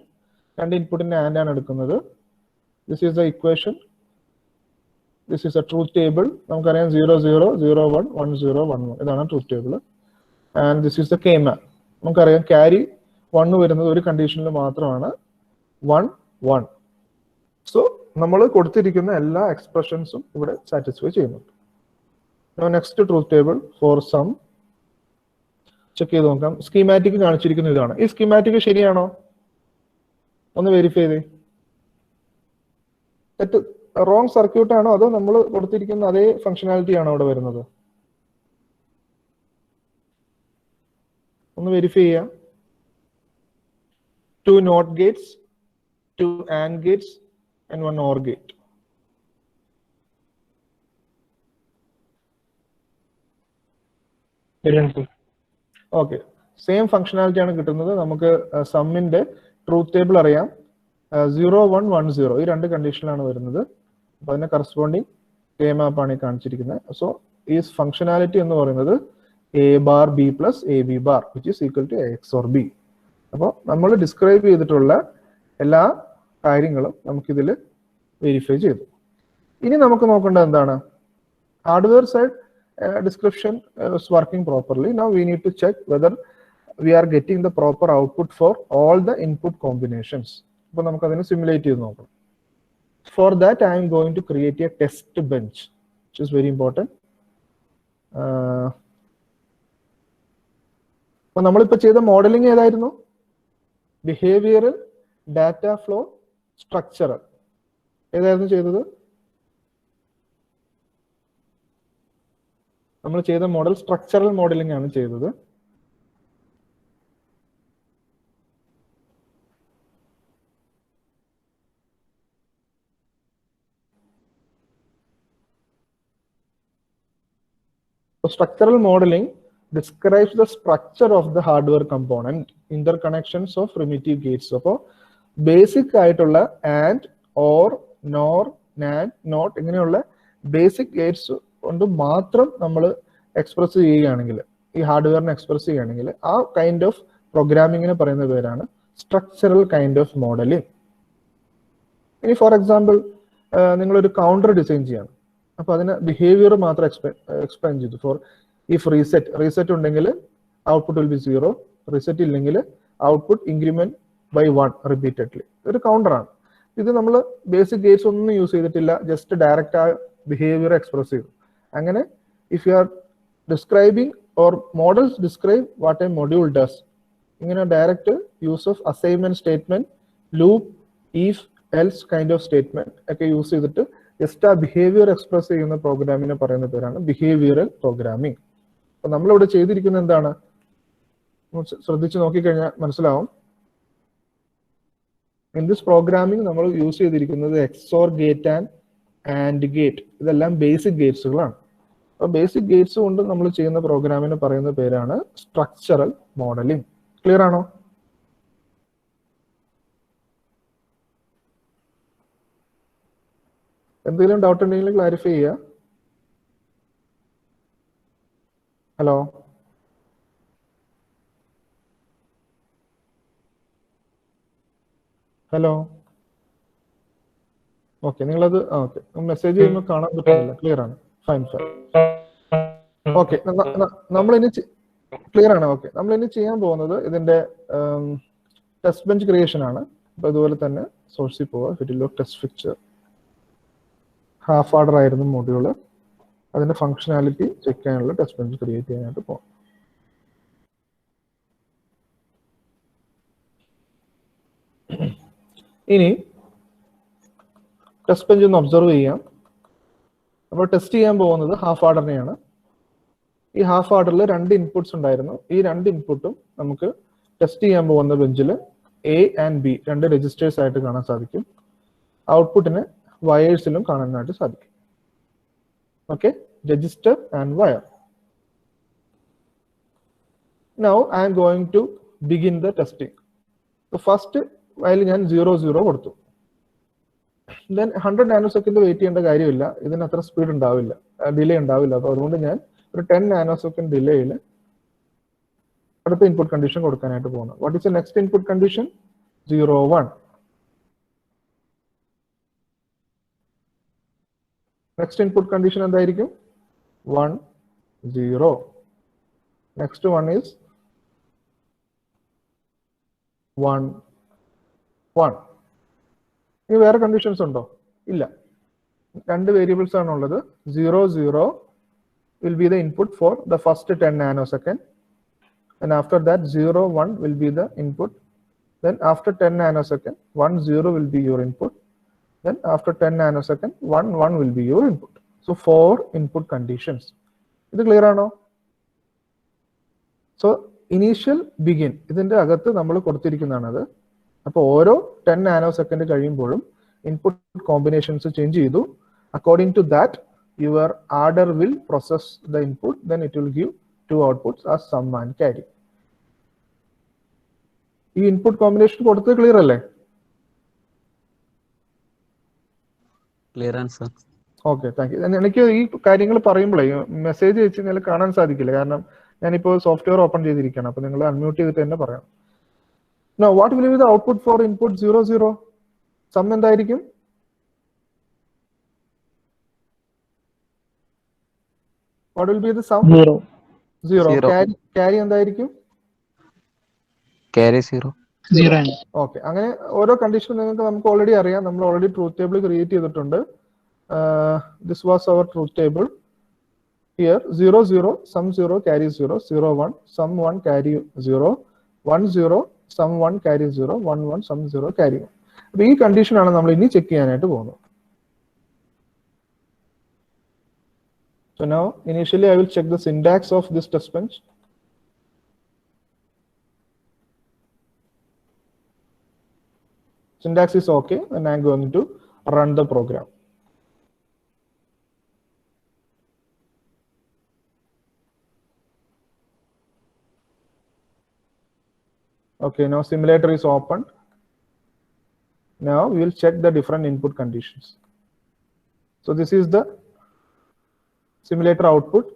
And input in AND ആണ് എടുക്കുന്നത്. This is the equation. This is a truth table. നമുക്കറിയാം 0 0 0 1 1 0 1 1 ഇതാണ് truth table. And this is the K-map. നമുക്കറിയാം carry 1 വരുന്നത് ഒരു കണ്ടീഷനിൽ മാത്രമാണ് 1 1. So നമ്മൾ കൊടുത്തിരിക്കുന്ന എല്ലാ എക്സ്പ്രഷൻസും ഇവിടെ സാറ്റിസ്ഫൈ ചെയ്യുന്നുണ്ട്. Now next truth table for sum. Check ചെയ്ത് നോക്കാം. സ്കീമാറ്റിക് കാണിച്ചിരിക്കുന്ന ഇതാണ്. ഈ സ്കീമാറ്റിക് ശരിയാണോ? ഒന്ന് വെരിഫൈ ചെയ്തേ. തെറ്റ് റോങ് സർക്യൂട്ട് ആണോ അതോ നമ്മൾ കൊടുത്തിരിക്കുന്ന അതേ ഫംഗ്ഷനാലിറ്റി ആണോ അവിടെ വരുന്നത്? ഒന്ന് വെരിഫൈ ചെയ്യാം. 2 NOT gates, 2 AND gates and 1 OR gate. Okay, same functionality ആണ് കിട്ടുന്നത്. നമുക്ക് സമ്മിന്റെ ട്രൂത്ത് ടേബിൾ അറിയാം. 0 1 1 0 ഈ രണ്ട് കണ്ടീഷനിലാണ് വരുന്നത്. അപ്പൊ അതിന്റെ കറസ്പോണ്ടിങ് കെ മാപ്പ് ആണ് ഈ കാണിച്ചിരിക്കുന്നത്. സോ ഈ ഫംഗ്ഷനാലിറ്റി എന്ന് പറയുന്നത് A bar B plus A B bar which is equal to ex or B. അപ്പോൾ നമ്മൾ ഡിസ്ക്രൈബ് ചെയ്തിട്ടുള്ള എല്ലാ കാര്യങ്ങളും നമുക്കിതിൽ വെരിഫൈ ചെയ്തു. ഇനി നമുക്ക് നോക്കേണ്ടത് എന്താണ്? Hardware side description is working properly. Now we need to check whether we are getting the proper output for all the input combinations. അപ്പോൾ നമുക്ക് അതിനെ സിമുലേറ്റ് ചെയ്ത് നോക്കാം. For that I am going to create a test bench, which is very important. അപ്പോൾ നമ്മളിപ്പോൾ ചെയ്ത modelling ഏതായിരുന്നു? Behavioural, data flow, structural. ഏതായിരുന്നു ചെയ്തത്? നമ്മൾ ചെയ്ത മോഡൽ സ്ട്രക്ചറൽ മോഡലിംഗ് ആണ് ചെയ്തത്. Structural modeling describes the structure of the hardware component, interconnections of primitive gates. അപ്പോൾ ബേസിക് ആയിട്ടുള്ള AND, OR, NOR, NAND, NOT ഇങ്ങനെയുള്ള ബേസിക് ഗേറ്റ്സ് കൊണ്ട് മാത്രം നമ്മൾ എക്സ്പ്രസ് ചെയ്യുകയാണെങ്കിൽ, ഈ ഹാർഡ്വെയറിനെ എക്സ്പ്രസ് ചെയ്യുകയാണെങ്കിൽ ആ കൈൻഡ് ഓഫ് പ്രോഗ്രാമിങ്ങിനെ പറയുന്ന പേരാണ് സ്ട്രക്ചറൽ കൈൻഡ് ഓഫ് മോഡലിംഗ്. ഇനി ഫോർ എക്സാമ്പിൾ നിങ്ങളൊരു കൗണ്ടർ ഡിസൈൻ ചെയ്യണം. അപ്പോൾ അതിന് ബിഹേവിയർ മാത്രം എക്സ്പ്ലെയിൻ ചെയ്തു. ഫോർ ഇഫ് റീസെറ്റ് ഉണ്ടെങ്കിൽ ഔട്ട്പുട്ട് വിൽ ബി 0, റീസെറ്റ് ഇല്ലെങ്കിൽ ഔട്ട്പുട്ട് ഇൻക്രിമെന്റ് ബൈ 1 റിപ്പീറ്റഡ്ലി. ഇതൊരു കൗണ്ടറാണ്. ഇത് നമ്മൾ ബേസിക് ഗേറ്റ്സ് ഒന്നും യൂസ് ചെയ്തിട്ടില്ല, ജസ്റ്റ് ഡയറക്റ്റ് ആ ബിഹേവിയർ എക്സ്പ്രസ് ചെയ്തു. അങ്ങനെ if you are describing or models describe what a module does, ഇങ്ങനെ direct use of assignment statement, loop, if, else kind of statement ഒക്കെ യൂസ് ചെയ്തിട്ട് ജസ്റ്റ് ആ behaviour express ചെയ്യുന്ന പ്രോഗ്രാമിനെ പറയുന്ന പേരാണ് ബിഹേവിയറൽ പ്രോഗ്രാമിംഗ്. അപ്പൊ നമ്മളിവിടെ ചെയ്തിരിക്കുന്നത് എന്താണ്? ശ്രദ്ധിച്ച് നോക്കിക്കഴിഞ്ഞാൽ മനസ്സിലാവും. ഇൻ ദിസ് പ്രോഗ്രാമിംഗ് നമ്മൾ യൂസ് ചെയ്തിരിക്കുന്നത് XOR ഗേറ്റ് ആൻഡ് ഗേറ്റ്. ഇതെല്ലാം ബേസിക് ഗേറ്റ്സുകളാണ്. അപ്പൊ ബേസിക് ഗേറ്റ്സ് കൊണ്ട് നമ്മൾ ചെയ്യുന്ന പ്രോഗ്രാമിനെ പറയുന്ന പേരാണ് സ്ട്രക്ചറൽ മോഡലിംഗ്. ക്ലിയർ ആണോ? എന്തെങ്കിലും ഡൗട്ട് ഉണ്ടെങ്കിൽ ക്ലാരിഫൈ ചെയ്യുക. Hello, hello. ഓക്കെ, നിങ്ങളത് ഓക്കെ മെസ്സേജ് ചെയ്യുമ്പോൾ കാണാൻ പറ്റുന്നില്ല. ക്ലിയർ ആണ്? Fine fine. ഓക്കെ, നമ്മളിനി ക്ലിയർ ആണ്? ഓക്കെ, നമ്മളിനി ചെയ്യാൻ പോകുന്നത് ഇതിന്റെ ടെസ്റ്റ് ബെഞ്ച് ക്രിയേഷൻ ആണ്. അപ്പൊ അതുപോലെ തന്നെ സോഴ്സിൽ പോവുക, ഫിറ്റിലോ ടെസ്റ്റ് ഫിക്ചർ, ഹാഫ് ഓർഡർ ആയിരുന്നു മൊഡ്യൂള്. അതിന്റെ ഫംഗ്ഷനാലിറ്റി ചെക്ക് ചെയ്യാനുള്ള ടെസ്റ്റ് ബെഞ്ച് ക്രിയേറ്റ് ചെയ്യാനായിട്ട് പോകാം. ഇനി ടെസ്റ്റ് ബെഞ്ച് ഒന്ന് ഒബ്സർവ് ചെയ്യാം. അപ്പോൾ ടെസ്റ്റ് ചെയ്യാൻ പോകുന്നത് ഹാഫ് ഓർഡറിനെയാണ്. ഈ ഹാഫ് ഓർഡറിൽ 2 ഇൻപുട്സ് ഉണ്ടായിരുന്നു. ഈ 2 ഇൻപുട്ടും നമുക്ക് ടെസ്റ്റ് ചെയ്യാൻ പോകുന്ന ബെഞ്ചിൽ A ആൻഡ് B 2 രജിസ്റ്റേഴ്സ് ആയിട്ട് കാണാൻ സാധിക്കും. ഔട്ട്പുട്ടിന് വയേഴ്സിലും കാണാനായിട്ട് സാധിക്കും. Okay, register and wire. Now I am going to begin the testing. First വയൽ ഞാൻ 0 0 കൊടുത്തു. ദെൻ 100 നാനോ സെക്കൻഡ് വെയിറ്റ് ചെയ്യേണ്ട കാര്യമില്ല, ഇതിന് അത്ര സ്പീഡ് ഉണ്ടാവില്ല, ഡിലേ ഉണ്ടാവില്ല. അപ്പൊ അതുകൊണ്ട് ഞാൻ ഒരു 10 നാനോ സെക്കൻഡ് ഡിലേയിൽ അടുത്ത ഇൻപുട്ട് കണ്ടീഷൻ കൊടുക്കാനായിട്ട് പോകുന്നത്. What is the next input condition? 0 1. Next input condition എന്തായിരിക്കും? 1 0. Next one is 1 1. ഇനി വേറെ കണ്ടീഷൻസ് ഉണ്ടോ? ഇല്ല. രണ്ട് വേരിയബിൾസ് ആണുള്ളത്. 0 0 will be the input for the first 10 nanosecond, and after that 0 1 will be the input. Then after 10 nanosecond 1 0 will be your input. Then after 10 nanosecond 1 1 will be your input. So 4 input conditions. ഇത് clear ആണോ? So initial begin ഇതിന്റെ അകത്ത് നമ്മൾ കൊടുത്തിരിക്കുന്നതാണത്. അപ്പോൾ ഓരോ 10 nanosecond കഴിയുമ്പോഴും input combinations change ചെയ്തു. According to that your adder will process the input, then it will give two outputs as sum and carry. ഈ ഇൻപുട്ട് കോമ്പിനേഷൻ കൊടുത്തത് ക്ലിയർ അല്ലേ? ക്ലിയർ ആണ് സർ. Okay, thank U. എനിക്ക് ഈ കാര്യങ്ങൾ പറയുമ്പോഴേ മെസ്സേജ് അയച്ചു കഴിഞ്ഞാൽ കാണാൻ സാധിക്കില്ല, കാരണം ഞാനിപ്പോൾ സോഫ്റ്റ്വെയർ ഓപ്പൺ ചെയ്തിരിക്കുകയാണ്. അപ്പോൾ നിങ്ങൾ അൺമ്യൂട്ട് ചെയ്തിട്ട് തന്നെ പറയാം. Now what will be the output for input 0 0? Some എന്തായിരിക്കും? What will be the sum? 0 0. Carry എന്തായിരിക്കും? Carry 0. 0. ഓക്കെ, അങ്ങനെ ഓരോ കണ്ടീഷനും നിങ്ങൾക്ക് നമുക്ക് ഓൾറെഡി അറിയാം. നമ്മൾ ഓൾറെഡി ട്രൂത്ത് ടേബിൾ ക്രിയേറ്റ് ചെയ്തിട്ടുണ്ട്. This was our truth table. Here 0 0 sum 0 carry 0, 0 1 sum 1 carry 0, 1 0 sum 1 carry 0, 1 1 sum 0 carry 1. അപ്പോൾ ഈ കണ്ടീഷനാണ് നമ്മൾ ഇനി ചെക്ക് ചെയ്യാനായിട്ട് പോകുന്നത്. So now initially I will check the syntax of this test bench. Syntax is okay, and I am going to run the program. Okay, now simulator is opened. Now we will check the different input conditions. So this is the simulator output.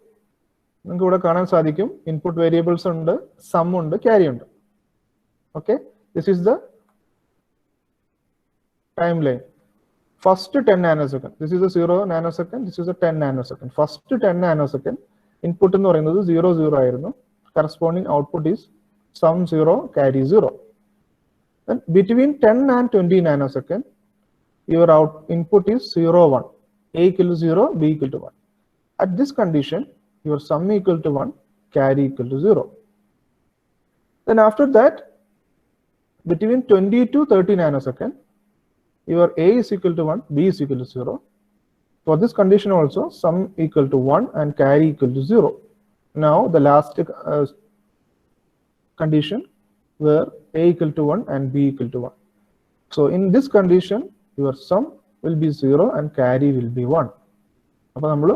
നിങ്ങൾക്ക് ഇവിടെ കാണാൻ സാധിക്കും input variables ഉണ്ട്, sum ഉണ്ട്, carry ഉണ്ട്. Okay, this is the timeline. First 10 nanosecond, this is 0 nanosecond, this is 10 nanosecond. First 10 nanosecond input എന്ന് പറയുന്നത് 0 0 ആയിരുന്നു. Corresponding output is sum 0 carry 0. Then between 10 and 20 nanosecond your input is 0 1, a equal to 0, b equal to 1. At this condition, your sum equal to 1, carry equal to 0. Then after that, between 20 to 30 nanosecond, your a is equal to 1, b is equal to 0. For this condition also, sum equal to 1 and carry equal to 0. Now the last condition where a equal to 1 and b equal to 1. So in this condition, your sum will be 0 and carry will be 1. അപ്പോൾ നമ്മൾ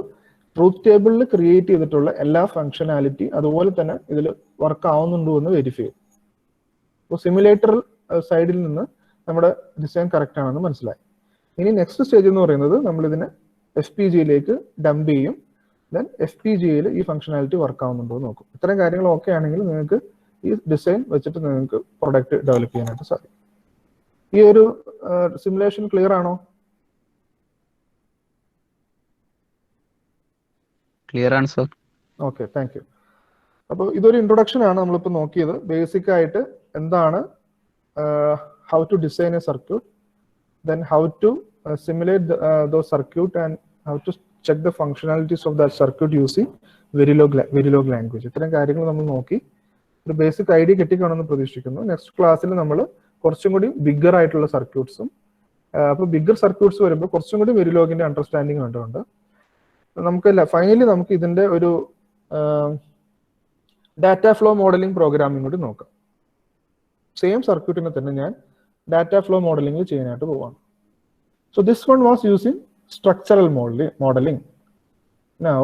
truth ടേബിളിൽ create ചെയ്തിട്ടുള്ള എല്ലാ functionality അതുപോലെ തന്നെ ഇതിൽ work ആവുന്നുണ്ടോ എന്ന് വെരിഫൈ ചെയ്യും. അപ്പോൾ സിമുലേറ്റർ സൈഡിൽ നിന്ന് നമ്മുടെ ഡിസൈൻ കറക്റ്റ് ആണെന്ന് മനസ്സിലായി. ഇനി നെക്സ്റ്റ് സ്റ്റേജ് എന്ന് പറയുന്നത് നമ്മൾ ഇതിനെ FPGA-യിലേക്ക് ഡംപ് ചെയ്യും. ദെൻ FPGA-യിൽ ഈ ഫംഗ്ഷനാലിറ്റി വർക്ക് ആവുന്നുണ്ടോ എന്ന് നോക്കും. ഇത്തരം കാര്യങ്ങൾ ഓക്കെ ആണെങ്കിൽ നിങ്ങൾക്ക് ഈ ഡിസൈൻ വെച്ചിട്ട് നിങ്ങൾക്ക് പ്രൊഡക്റ്റ് ഡെവലപ്പ് ചെയ്യാനായിട്ട് സാധിക്കും. ഈ ഒരു സിമുലേഷൻ ക്ലിയർ ആണോ? ക്ലിയർ ആണ് സർ. Okay, thank you. അപ്പോൾ ഇതൊരു ഇൻട്രൊഡക്ഷൻ ആണ് നമ്മളിപ്പോൾ നോക്കിയത്. ബേസിക് ആയിട്ട് എന്താണ് how to design a circuit, then how to simulate though circuit and how to check the functionalities of that circuit using Verilog language. ഇത്തരം കാര്യങ്ങൾ നമ്മൾ നോക്കി ഒരു ബേസിക് ഐഡിയ കിട്ടിക്കാണെന്ന് പ്രതീക്ഷിക്കുന്നു. നെക്സ്റ്റ് ക്ലാസ്സിൽ നമ്മൾ കുറച്ചും കൂടി ബിഗ്ഗർ ആയിട്ടുള്ള സർക്യൂട്ട്സും, അപ്പോൾ ബിഗ്ഗർ സർക്യൂട്ട്സ് വരുമ്പോൾ കുറച്ചും കൂടി വെരിലോഗിന്റെ അണ്ടർസ്റ്റാൻഡിങ് വേണ്ടതുണ്ട്. നമുക്ക് ഫൈനലി നമുക്ക് ഇതിന്റെ ഒരു ഡാറ്റ ഫ്ലോ മോഡലിംഗ് പ്രോഗ്രാമിംഗ് കൂടി നോക്കാം. സെയിം സർക്യൂട്ടിനെ തന്നെ ഞാൻ ഡാറ്റ ഫ്ലോ മോഡലിംഗ് ചെയ്യാനായിട്ട് പോവാണ്. So this one was using structural modelling. Now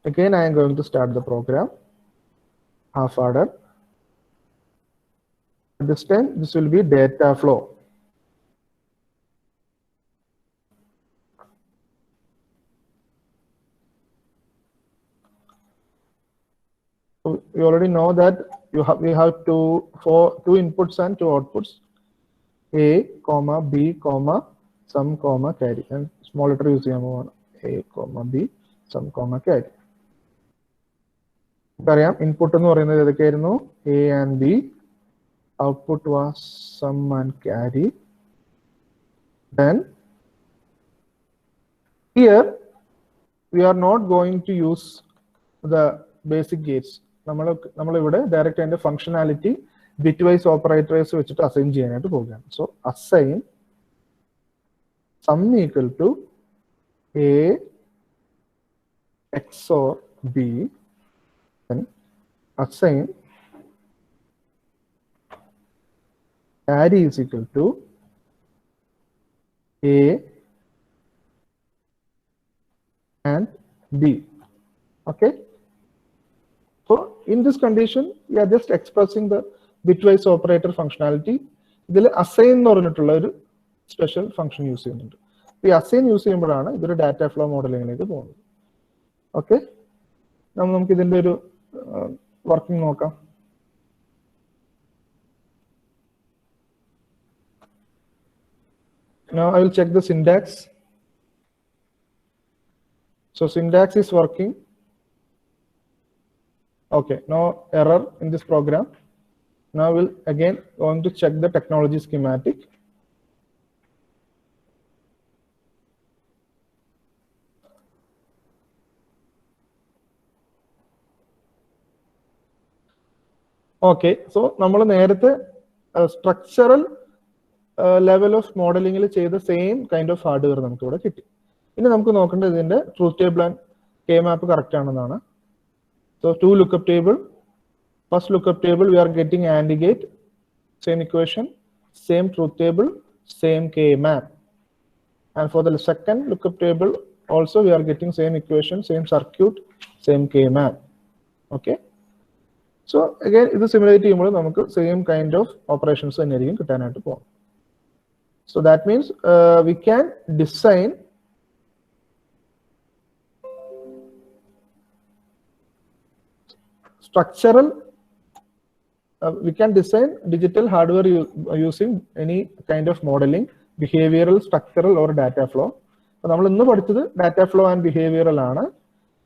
again I am going to start the program half order. This time this will be data flow. you already know that we have two inputs and two outputs, a comma b comma sum comma carry, and small letter use ചെയ്യാൻ പോവാണ്, a comma b sum comma carry. അറിയാം input എന്ന് പറയുന്നത് ഏതൊക്കെയായിരുന്നു, a and b, output was sum and carry. Then here we are not going to use the basic gates. നമ്മൾ ഇവിടെ direct അതിന്റെ functionality bitwise operators വെച്ചിട്ട് assign ചെയ്യാനായിട്ട് പോവുകയാണ്. So assign sum equal to a XOR b, then assign carry is equal to a and b. Okay, so in this condition we are just expressing the bitwise operator functionality. ഇതിൽ assign എന്ന് പറഞ്ഞിട്ടുള്ള ഒരു special function use ചെയ്യുന്നുണ്ട്. ഈ assign use ചെയ്യുമ്പോഴാണ് ഇതൊരു data flow മോഡലിംഗിലേക്ക് പോകുന്നത്. Okay, നമുക്ക് ഇതിന്റെ ഒരു വർക്കിംഗ് നോക്കാം. Now I will check the syntax. So syntax is working. Okay, no error in this program. Now we'll again going to check the technology schematic. Okay, so നമ്മൾ നേരത്തെ structural level of മോഡലിംഗിൽ ചെയ്ത same kind of hardware നമുക്ക് ഇവിടെ കിട്ടി. ഇനി നമുക്ക് നോക്കേണ്ടത് ഇതിന്റെ truth table and K map correct ആണെന്നാണ്. So to lookup table, first lookup table we are getting and gate, same equation, same truth table, same K map. And for the second lookup table also we are getting same equation, same circuit, same K map. Okay, so again ഇത് simulate ചെയ്യുമ്പോൾ നമുക്ക് same kind of operations തന്നെയായിരിക്കും കിട്ടാനായിട്ട് പോകും. So that means we can design structural, we can design digital hardware using any kind of modeling, behavioral, structural or data flow. അപ്പോൾ നമ്മൾ ഇന്ന് പഠിച്ചത് ഡാറ്റ ഫ്ലോ ആൻഡ് ബിഹേവിയറൽ ആണ്.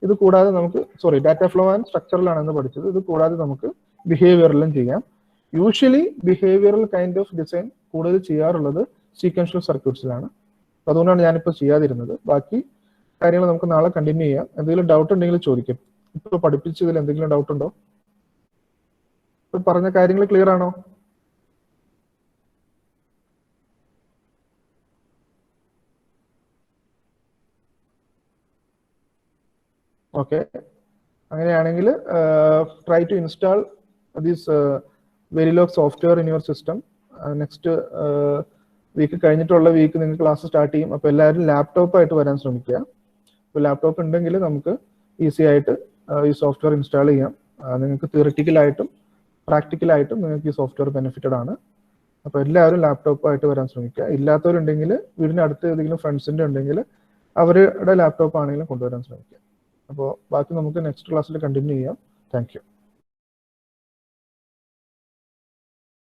ഇത് കൂടാതെ നമുക്ക് ഡാറ്റ ഫ്ലോ ആൻഡ് സ്ട്രക്ചറൽ ആണ് ഇന്ന് പഠിച്ചത്. ഇത് കൂടാതെ നമുക്ക് ബിഹേവിയറലും ചെയ്യാം. Usually behavioural kind of design കൂടുതൽ ചെയ്യാറുള്ളത് സീക്വൻഷ്യൽ സർക്യൂട്ട്സിലാണ്. അതുകൊണ്ടാണ് ഞാനിപ്പോൾ ചെയ്യാതിരുന്നത്. ബാക്കി കാര്യങ്ങൾ നമുക്ക് നാളെ കണ്ടിന്യൂ ചെയ്യാം. എന്തെങ്കിലും ഡൗട്ട് ഉണ്ടെങ്കിൽ ചോദിക്കും. ഇപ്പോൾ പഠിപ്പിച്ചതിൽ എന്തെങ്കിലും ഡൗട്ട് ഉണ്ടോ? ഇപ്പൊ പറഞ്ഞ കാര്യങ്ങൾ ക്ലിയർ ആണോ? ഓക്കെ, അങ്ങനെയാണെങ്കിൽ try to install this Verilog software in your system. Next week കഴിഞ്ഞിട്ടുള്ള വീക്ക് നിങ്ങൾക്ക് ക്ലാസ് സ്റ്റാർട്ട് ചെയ്യും. അപ്പോൾ എല്ലാവരും ലാപ്ടോപ്പായിട്ട് വരാൻ ശ്രമിക്കുക. അപ്പോൾ ലാപ്ടോപ്പ് ഉണ്ടെങ്കിൽ നമുക്ക് ഈസി ആയിട്ട് ഈ സോഫ്റ്റ്വെയർ ഇൻസ്റ്റാൾ ചെയ്യാം. നിങ്ങൾക്ക് തിയറിറ്റിക്കലായിട്ടും പ്രാക്ടിക്കലായിട്ടും നിങ്ങൾക്ക് ഈ സോഫ്റ്റ്വെയർ ബെനിഫിറ്റഡ് ആണ്. അപ്പോൾ എല്ലാവരും ലാപ്ടോപ്പായിട്ട് വരാൻ ശ്രമിക്കുക. ഇല്ലാത്തവരുണ്ടെങ്കിൽ വീടിന് അടുത്ത് ഏതെങ്കിലും ഫ്രണ്ട്സിൻ്റെ ഉണ്ടെങ്കിൽ അവരുടെ ലാപ്ടോപ്പ് ആണെങ്കിലും കൊണ്ടുവരാൻ ശ്രമിക്കുക. അപ്പോൾ ബാക്കി നമുക്ക് നെക്സ്റ്റ് ക്ലാസ്സിൽ കണ്ടിന്യൂ ചെയ്യാം. Thank you.